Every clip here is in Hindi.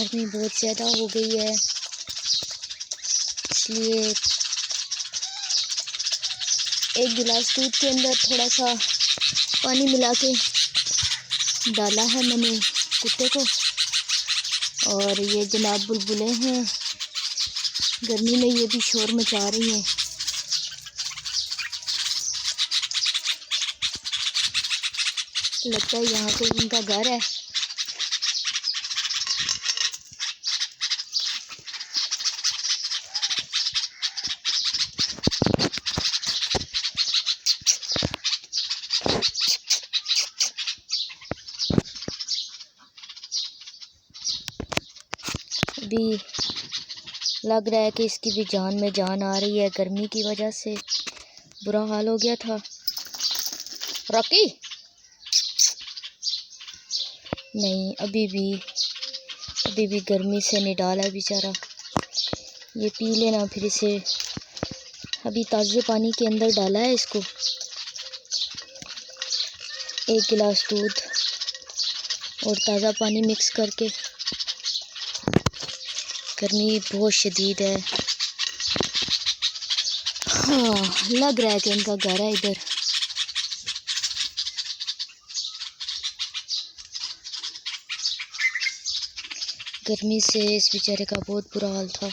गर्मी बहुत ज़्यादा हो गई है, इसलिए एक गिलास दूध के अंदर थोड़ा सा पानी मिला के डाला है मैंने कुत्ते को। और ये जनाब बुलबुलें हैं, गर्मी में ये भी शोर मचा रही हैं। लगता है यहाँ पे इनका घर है। अभी लग रहा है कि इसकी भी जान में जान आ रही है, गर्मी की वजह से बुरा हाल हो गया था। रॉकी नहीं, अभी भी गर्मी से नहीं डाला है बेचारा। ये पी लेना, फिर इसे अभी ताज़े पानी के अंदर डाला है इसको। एक गिलास दूध और ताज़ा पानी मिक्स करके। गर्मी बहुत शदीद है। हाँ, लग रहा है कि इनका घर है इधर। गर्मी से इस बेचारे का बहुत बुरा हाल था।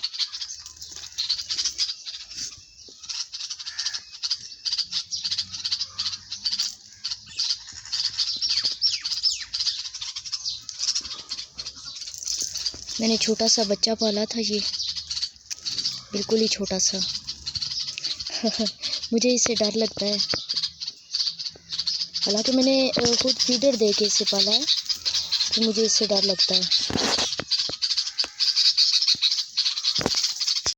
मैंने छोटा सा बच्चा पाला था, ये बिल्कुल ही छोटा सा। मुझे इससे डर लगता है। हालांकि मैंने खुद फीडर दे के इसे पाला है, तो मुझे इससे डर लगता है।